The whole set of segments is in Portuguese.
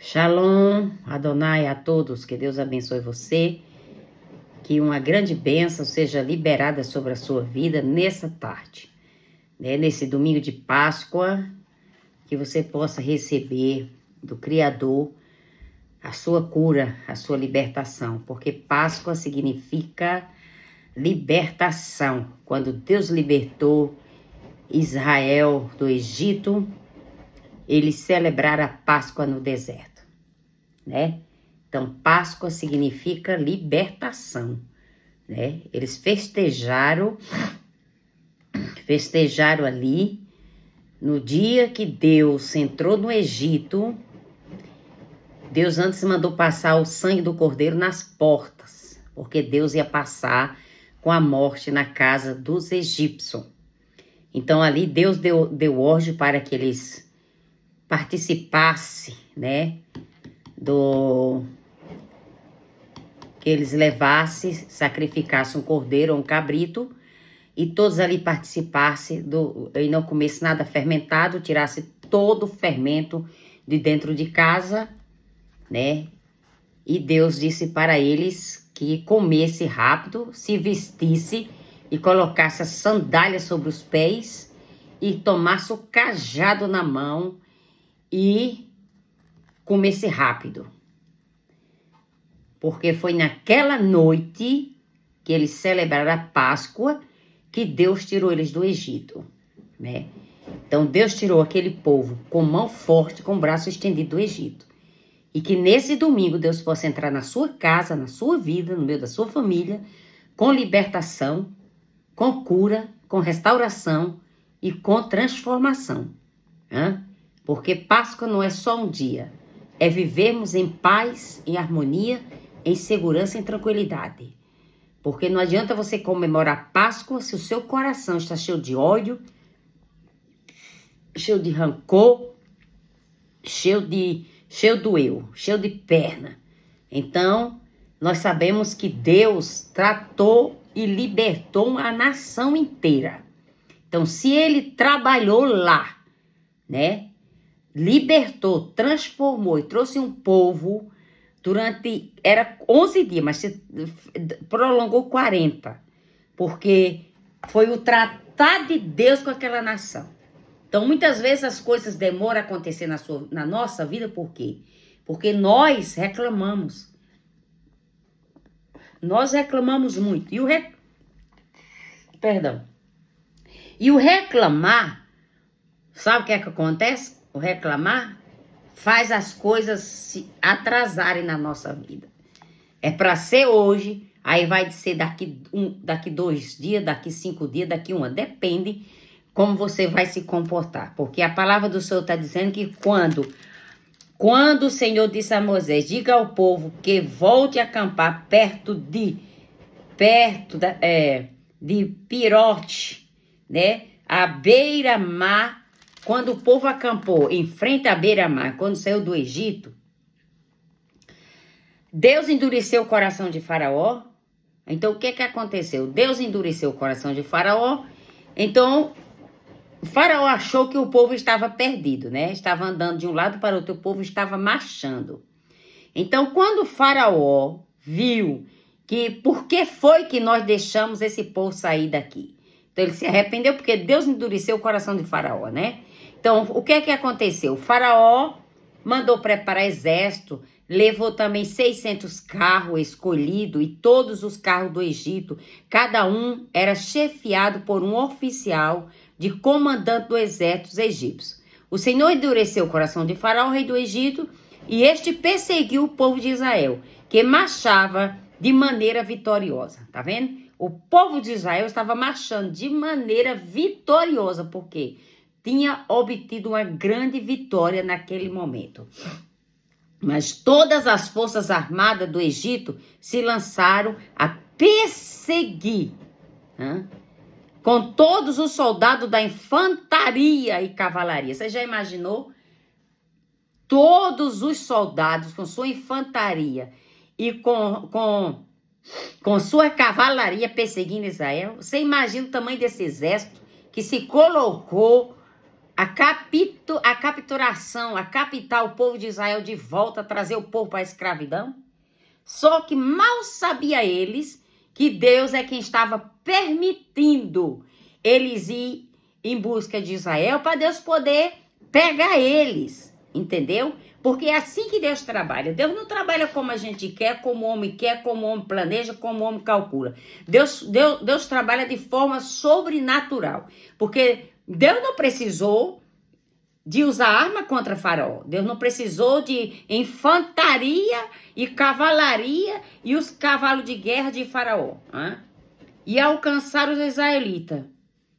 Shalom, Adonai a todos, que Deus abençoe você, que uma grande bênção seja liberada sobre a sua vida nessa tarde, nesse domingo de Páscoa, que você possa receber do Criador a sua cura, a sua libertação, porque Páscoa significa libertação. Quando Deus libertou Israel do Egito, eles celebraram a Páscoa no deserto. Então, Páscoa significa libertação, Eles festejaram ali no dia que Deus entrou no Egito. Deus antes mandou passar o sangue do cordeiro nas portas, porque Deus ia passar com a morte na casa dos egípcios. Então, ali Deus deu ordem para que eles participassem, que eles levassem, sacrificassem um cordeiro ou um cabrito, e todos ali participassem e não comessem nada fermentado, tirasse todo o fermento de dentro de casa, E Deus disse para eles que comesse rápido, se vestisse e colocasse as sandálias sobre os pés e tomasse o cajado na mão e comesse rápido. Porque foi naquela noite que eles celebraram a Páscoa que Deus tirou eles do Egito, Então Deus tirou aquele povo com mão forte, com o braço estendido do Egito. E que nesse domingo Deus possa entrar na sua casa, na sua vida, no meio da sua família, com libertação, com cura, com restauração e com transformação. Porque Páscoa não é só um dia, é vivermos em paz, em harmonia, em segurança e em tranquilidade. Porque não adianta você comemorar Páscoa se o seu coração está cheio de ódio, cheio de rancor, cheio do eu, cheio de perna. Então, nós sabemos que Deus tratou e libertou a nação inteira. Então, se Ele trabalhou lá, libertou, transformou e trouxe um povo era 11 dias, mas se prolongou 40, porque foi o tratar de Deus com aquela nação. Então, muitas vezes as coisas demoram a acontecer na nossa vida, por quê? Porque nós reclamamos. Nós reclamamos muito. E o reclamar, sabe o que é que acontece? O reclamar faz as coisas se atrasarem na nossa vida. É para ser hoje, aí vai ser daqui 2 dias, daqui 5 dias, daqui 1 ano. Depende como você vai se comportar. Porque a palavra do Senhor está dizendo que quando o Senhor disse a Moisés, diga ao povo que volte a acampar perto de Pirote, à beira-mar. Quando o povo acampou em frente à beira-mar, quando saiu do Egito, Deus endureceu o coração de Faraó. Então, o que aconteceu? Deus endureceu o coração de Faraó. Então, Faraó achou que o povo estava perdido, Estava andando de um lado para o outro, o povo estava marchando. Então, quando Faraó viu que por que foi que nós deixamos esse povo sair daqui? Então, ele se arrependeu porque Deus endureceu o coração de Faraó, Então, o que aconteceu? O Faraó mandou preparar exército, levou também 600 carros escolhidos e todos os carros do Egito. Cada um era chefiado por um oficial de comandante do exército egípcio. O Senhor endureceu o coração de Faraó, rei do Egito, e este perseguiu o povo de Israel, que marchava de maneira vitoriosa. Tá vendo? O povo de Israel estava marchando de maneira vitoriosa, porque tinha obtido uma grande vitória naquele momento. Mas todas as forças armadas do Egito se lançaram a perseguir, com todos os soldados da infantaria e cavalaria. Você já imaginou? Todos os soldados com sua infantaria e com sua cavalaria perseguindo Israel. Você imagina o tamanho desse exército que se colocou a capturação, a captar o povo de Israel de volta, trazer o povo para a escravidão. Só que mal sabia eles que Deus é quem estava permitindo eles ir em busca de Israel para Deus poder pegar eles, entendeu? Porque é assim que Deus trabalha. Deus não trabalha como a gente quer, como o homem quer, como o homem planeja, como o homem calcula. Deus trabalha de forma sobrenatural. Porque Deus não precisou de usar arma contra Faraó. Deus não precisou de infantaria e cavalaria e os cavalos de guerra de Faraó. E alcançar os israelitas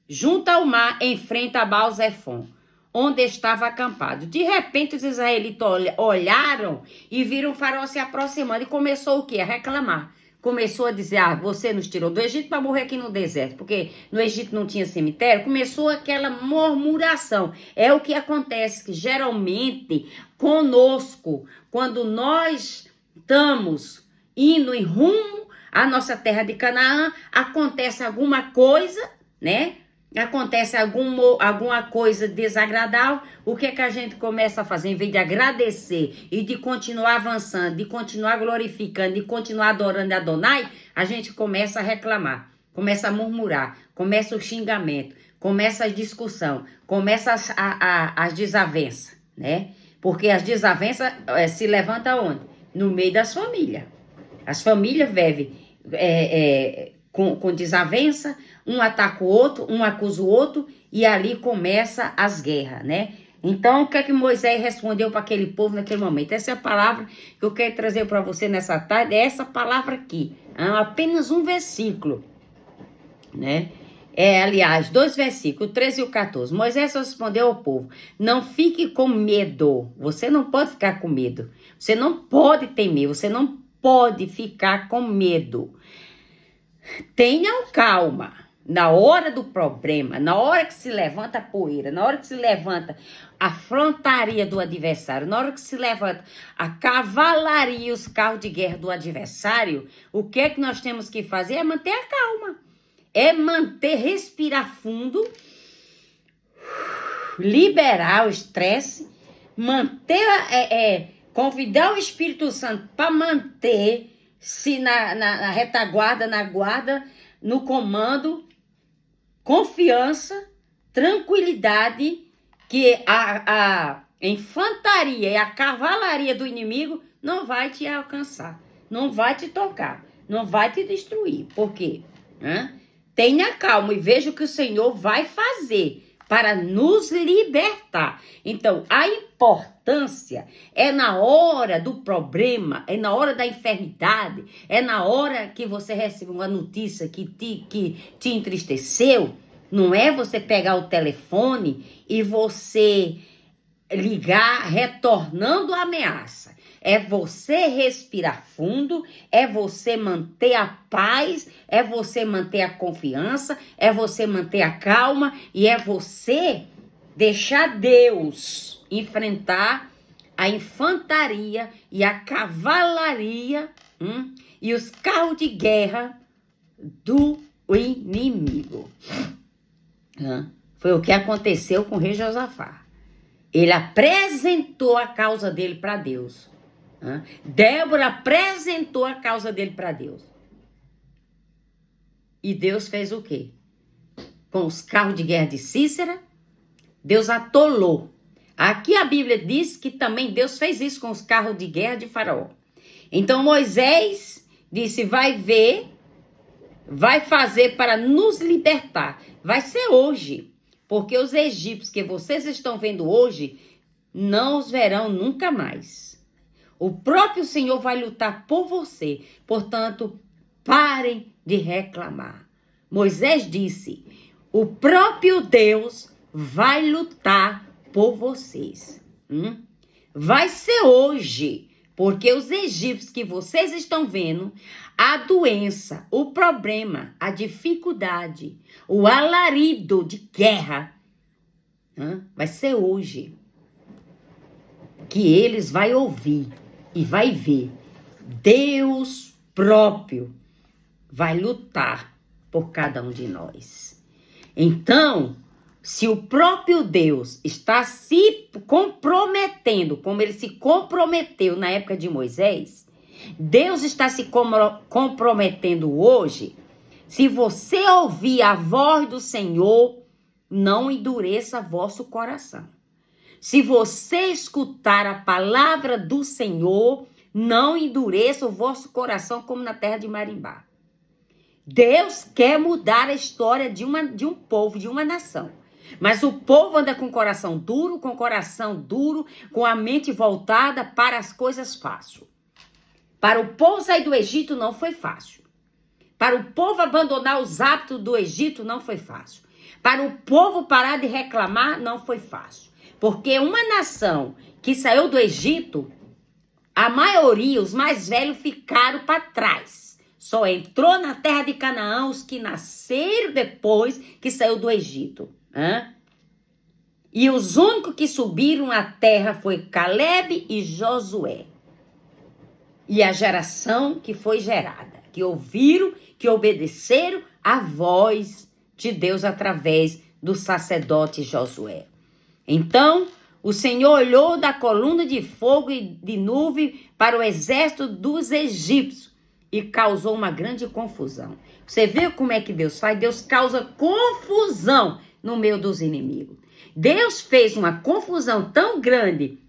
junto ao mar, em frente a Baal-Zephon, onde estava acampado. De repente, os israelitas olharam e viram o Faraó se aproximando e começou o quê? A reclamar. Começou a dizer, você nos tirou do Egito para morrer aqui no deserto, porque no Egito não tinha cemitério. Começou aquela murmuração. É o que acontece, que geralmente conosco, quando nós estamos indo em rumo à nossa terra de Canaã, acontece alguma coisa, né? Acontece alguma coisa desagradável, o que a gente começa a fazer? Em vez de agradecer e de continuar avançando, de continuar glorificando, de continuar adorando Adonai, a gente começa a reclamar, começa a murmurar, começa o xingamento, começa a discussão, começa as desavenças, né? Porque as desavenças se levantam onde? No meio das famílias. As famílias vivem com desavença, um ataca o outro, um acusa o outro, e ali começa as guerras, né? Então, o que é que Moisés respondeu para aquele povo naquele momento? Essa é a palavra que eu quero trazer para você nessa tarde, é essa palavra aqui, apenas um versículo, né? Aliás, 2 versículos, o 13 e o 14. Moisés respondeu ao povo, não fique com medo, você não pode ficar com medo, você não pode temer, você não pode ficar com medo. Tenham calma. Na hora do problema, na hora que se levanta a poeira, na hora que se levanta a frontaria do adversário, na hora que se levanta a cavalaria e os carros de guerra do adversário, o que é que nós temos que fazer? É manter a calma. É respirar fundo, liberar o estresse, convidar o Espírito Santo para manter-se na retaguarda, na guarda, no comando, confiança, tranquilidade, que a infantaria e a cavalaria do inimigo não vai te alcançar, não vai te tocar, não vai te destruir. Por quê? Tenha calma e veja o que o Senhor vai fazer para nos libertar. Então, a importância é na hora do problema, é na hora da enfermidade, é na hora que você recebe uma notícia que te entristeceu. Não é você pegar o telefone e você ligar retornando a ameaça. É você respirar fundo, é você manter a paz, é você manter a confiança, é você manter a calma e é você deixar Deus enfrentar a infantaria e a cavalaria e os carros de guerra do inimigo. Foi o que aconteceu com o rei Josafá. Ele apresentou a causa dele para Deus. Débora apresentou a causa dele para Deus. E Deus fez o quê? Com os carros de guerra de Cícera, Deus atolou. Aqui a Bíblia diz que também Deus fez isso com os carros de guerra de Faraó. Então Moisés disse, vai fazer para nos libertar. Vai ser hoje, porque os egípcios que vocês estão vendo hoje, não os verão nunca mais. O próprio Senhor vai lutar por você. Portanto, parem de reclamar. Moisés disse, o próprio Deus vai lutar por vocês. Vai ser hoje, porque os egípcios que vocês estão vendo, a doença, o problema, a dificuldade, o alarido de guerra, vai ser hoje que eles vão ouvir e vai ver. Deus próprio vai lutar por cada um de nós. Então, se o próprio Deus está se comprometendo, como ele se comprometeu na época de Moisés, Deus está se comprometendo hoje. Se você ouvir a voz do Senhor, não endureça vosso coração. Se você escutar a palavra do Senhor, não endureça o vosso coração como na terra de Marimbá. Deus quer mudar a história de um povo, de uma nação. Mas o povo anda com o coração duro, com a mente voltada para as coisas fáceis. Para o povo sair do Egito não foi fácil. Para o povo abandonar os hábitos do Egito não foi fácil. Para o povo parar de reclamar não foi fácil. Porque uma nação que saiu do Egito, a maioria, os mais velhos, ficaram para trás. Só entrou na terra de Canaã os que nasceram depois que saiu do Egito. E os únicos que subiram à terra foi Caleb e Josué. E a geração que foi gerada, que ouviram, que obedeceram a voz de Deus através do sacerdote Josué. Então, o Senhor olhou da coluna de fogo e de nuvem para o exército dos egípcios e causou uma grande confusão. Você vê como é que Deus faz? Deus causa confusão no meio dos inimigos. Deus fez uma confusão tão grande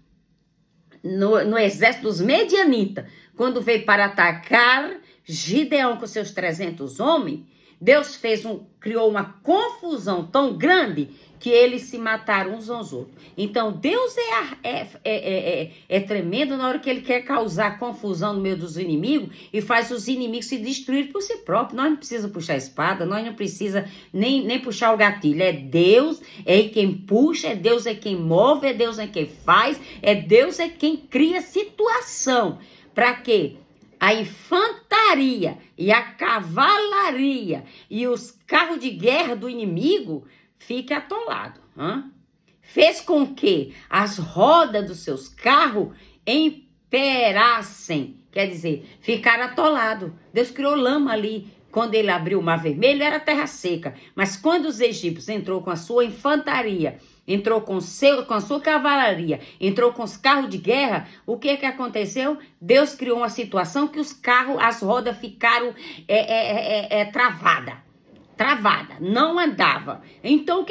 no exército dos medianitas, quando veio para atacar Gideão com seus 300 homens. Deus criou uma confusão tão grande que eles se mataram uns aos outros. Então, Deus é tremendo na hora que ele quer causar confusão no meio dos inimigos e faz os inimigos se destruir por si próprios. Nós não precisamos puxar a espada, nós não precisamos nem puxar o gatilho. É Deus quem puxa, é Deus quem move, é Deus quem faz, é Deus quem cria situação. Para quê? A infantaria e a cavalaria e os carros de guerra do inimigo fiquem atolados. Fez com que as rodas dos seus carros emperassem. Quer dizer, ficaram atolados. Deus criou lama ali. Quando ele abriu o Mar Vermelho, era terra seca. Mas quando os egípcios entrou com a sua infantaria, entrou com a sua cavalaria, entrou com os carros de guerra, o que aconteceu? Deus criou uma situação que os carros, as rodas ficaram travada, não andava. Então,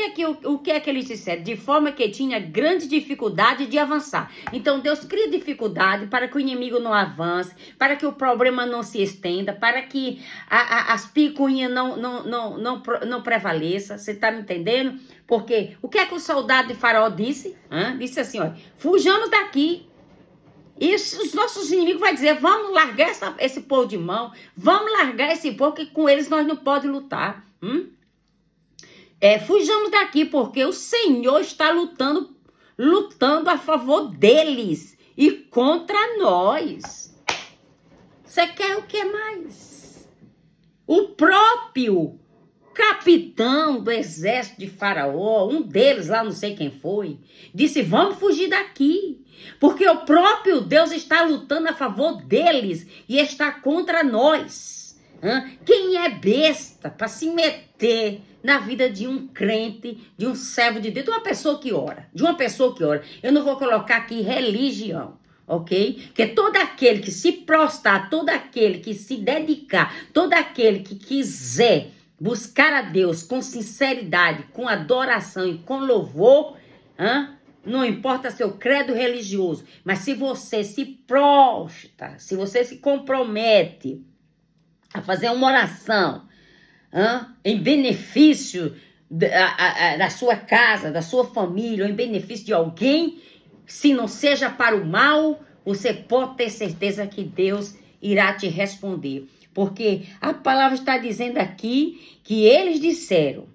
o que é que eles disseram? De forma que tinha grande dificuldade de avançar. Então, Deus cria dificuldade para que o inimigo não avance, para que o problema não se estenda, para que as picuinhas não prevaleça. Você está me entendendo? Porque o que é que o soldado de Faraó disse? Disse assim, olha, fujamos daqui. E os nossos inimigos vão dizer, vamos largar esse povo de mão, vamos largar esse povo, que com eles nós não podemos lutar. Fujamos daqui, porque o Senhor está lutando a favor deles e contra nós. Você quer o que mais? O próprio capitão do exército de Faraó, um deles lá, não sei quem foi, disse, vamos fugir daqui, porque o próprio Deus está lutando a favor deles e está contra nós. Quem é besta para se meter na vida de um crente, de um servo de Deus, de uma pessoa que ora, Eu não vou colocar aqui religião, ok? Que todo aquele que se prostrar, todo aquele que se dedicar, todo aquele que quiser buscar a Deus com sinceridade, com adoração e com louvor, não importa seu credo religioso, mas se você se prostra, se você se compromete a fazer uma oração em benefício da sua casa, da sua família, ou em benefício de alguém, se não seja para o mal, você pode ter certeza que Deus irá te responder. Porque a palavra está dizendo aqui que eles disseram,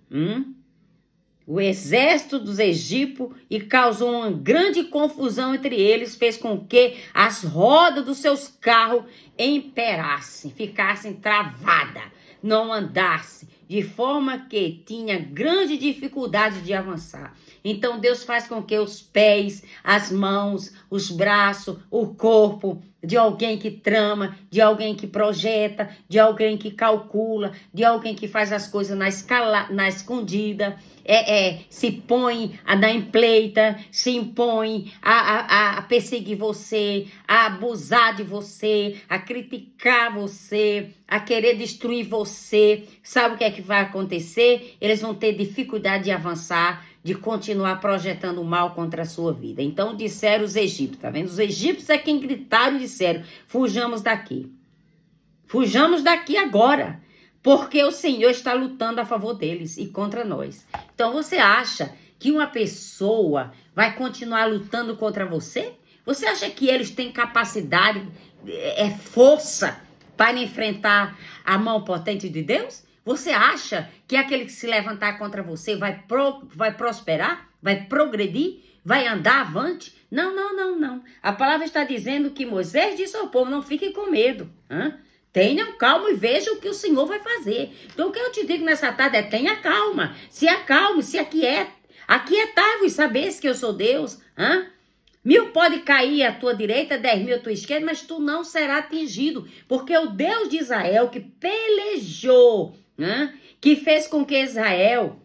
o exército dos egípcios, e causou uma grande confusão entre eles, fez com que as rodas dos seus carros emperassem, ficassem travadas, não andassem, de forma que tinha grande dificuldade de avançar. Então Deus faz com que os pés, as mãos, os braços, o corpo de alguém que trama, de alguém que projeta, de alguém que calcula, de alguém que faz as coisas na escondida, se põe na empleita, se impõe a perseguir você, a abusar de você, a criticar você, a querer destruir você. Sabe o que é que vai acontecer? Eles vão ter dificuldade de avançar, de continuar projetando o mal contra a sua vida. Então disseram os egípcios, tá vendo? Os egípcios é quem gritaram e disseram, fujamos daqui. Fujamos daqui agora, porque o Senhor está lutando a favor deles e contra nós. Então você acha que uma pessoa vai continuar lutando contra você? Você acha que eles têm capacidade, força para enfrentar a mão potente de Deus? Você acha que aquele que se levantar contra você vai prosperar? Vai progredir? Vai andar avante? Não, não, não, não. A palavra está dizendo que Moisés disse ao povo, não fiquem com medo. Tenham calma e vejam o que o Senhor vai fazer. Então o que eu te digo nessa tarde é, tenha calma. Se acalme, se aquiete. Aquietai-vos e sabeis que eu sou Deus. 1000 pode cair à tua direita, 10.000 à tua esquerda, mas tu não serás atingido. Porque o Deus de Israel que pelejou, que fez com que Israel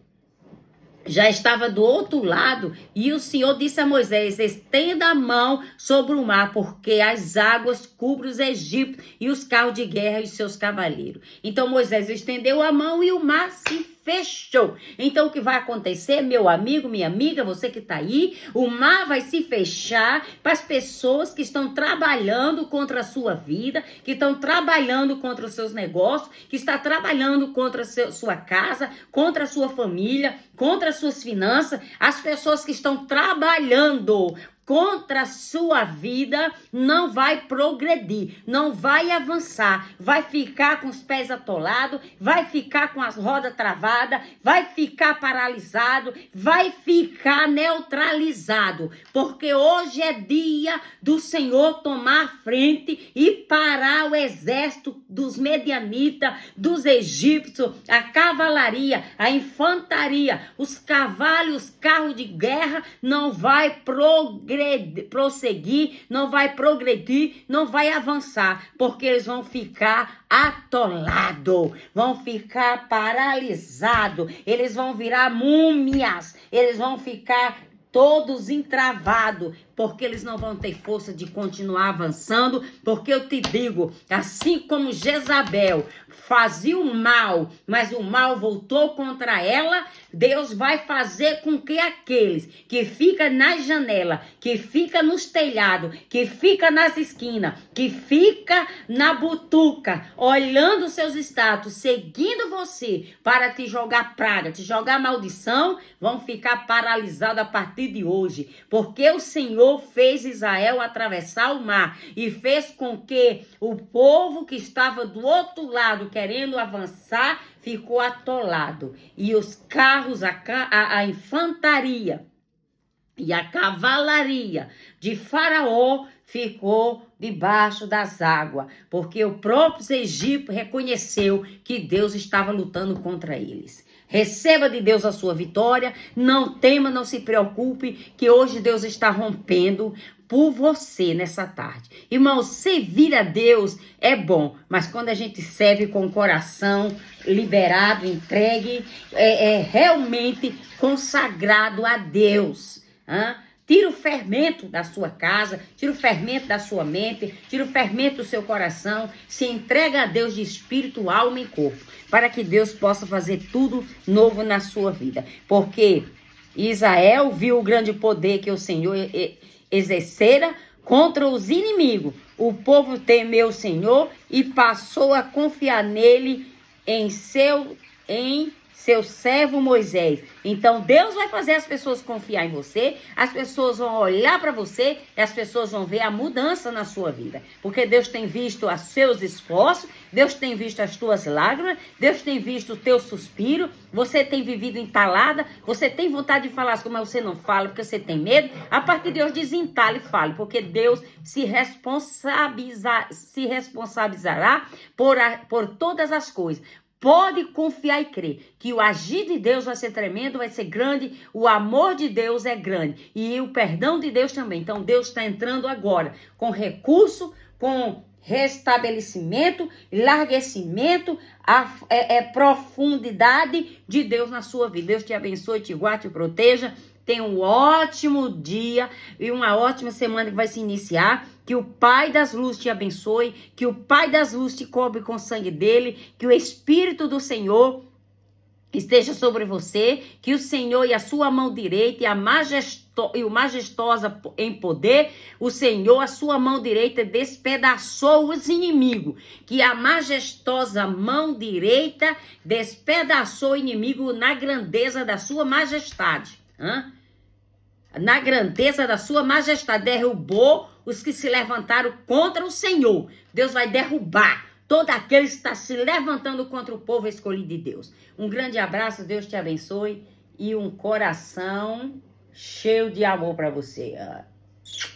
já estava do outro lado, e o Senhor disse a Moisés, estenda a mão sobre o mar, porque as águas cobrem os egípcios e os carros de guerra e seus cavaleiros. Então Moisés estendeu a mão e o mar se fechou. Então o que vai acontecer, meu amigo, minha amiga, você que está aí, o mar vai se fechar para as pessoas que estão trabalhando contra a sua vida, que estão trabalhando contra os seus negócios, que está trabalhando contra a sua casa, contra a sua família, contra as suas finanças, as pessoas que estão trabalhando contra a sua vida não vai progredir, não vai avançar, vai ficar com os pés atolados, vai ficar com as rodas travadas, vai ficar paralisado, vai ficar neutralizado, porque hoje é dia do Senhor tomar frente e parar o exército dos medianitas, dos egípcios, a cavalaria, a infantaria, os cavalos, os carros de guerra, não vai prosseguir, não vai progredir, não vai avançar, porque eles vão ficar atolados, vão ficar paralisados, eles vão virar múmias, eles vão ficar todos entravados, porque eles não vão ter força de continuar avançando, porque eu te digo, assim como Jezabel fazia o mal, mas o mal voltou contra ela, Deus vai fazer com que aqueles que ficam nas janelas, que ficam nos telhados, que ficam nas esquinas, que ficam na butuca, olhando seus status, seguindo você para te jogar praga, te jogar maldição, vão ficar paralisados a partir de hoje, porque o Senhor fez Israel atravessar o mar e fez com que o povo que estava do outro lado querendo avançar ficou atolado, e os carros, a infantaria e a cavalaria de Faraó ficou debaixo das águas, porque o próprio Egito reconheceu que Deus estava lutando contra eles. Receba de Deus a sua vitória, não tema, não se preocupe, que hoje Deus está rompendo por você nessa tarde. Irmão, servir a Deus é bom, mas quando a gente serve com o coração liberado, entregue, realmente consagrado a Deus, tira o fermento da sua casa, tira o fermento da sua mente, tira o fermento do seu coração, se entrega a Deus de espírito, alma e corpo, para que Deus possa fazer tudo novo na sua vida. Porque Israel viu o grande poder que o Senhor exercera contra os inimigos. O povo temeu o Senhor e passou a confiar nele em seu servo Moisés. Então Deus vai fazer as pessoas confiar em você, as pessoas vão olhar para você e as pessoas vão ver a mudança na sua vida, porque Deus tem visto os seus esforços, Deus tem visto as tuas lágrimas, Deus tem visto o teu suspiro, você tem vivido entalada, você tem vontade de falar as coisas, mas você não fala porque você tem medo. A partir de hoje desentale e fale, porque Deus se responsabilizará por todas as coisas. Pode confiar e crer que o agir de Deus vai ser tremendo, vai ser grande, o amor de Deus é grande e o perdão de Deus também. Então Deus está entrando agora com recurso, com restabelecimento, larguecimento, profundidade de Deus na sua vida. Deus te abençoe, te guarde, te proteja. Tenha um ótimo dia e uma ótima semana que vai se iniciar. Que o Pai das Luzes te abençoe. Que o Pai das Luzes te cobre com o sangue dele. Que o Espírito do Senhor esteja sobre você. Que o Senhor e a sua mão direita e o majestosa em poder, o Senhor, a sua mão direita despedaçou os inimigos. Que a majestosa mão direita despedaçou o inimigo na grandeza da sua majestade. Na grandeza da sua majestade, derrubou os que se levantaram contra o Senhor. Deus vai derrubar todo aquele que está se levantando contra o povo escolhido de Deus. Um grande abraço, Deus te abençoe e um coração cheio de amor para você.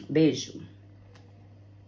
Beijo.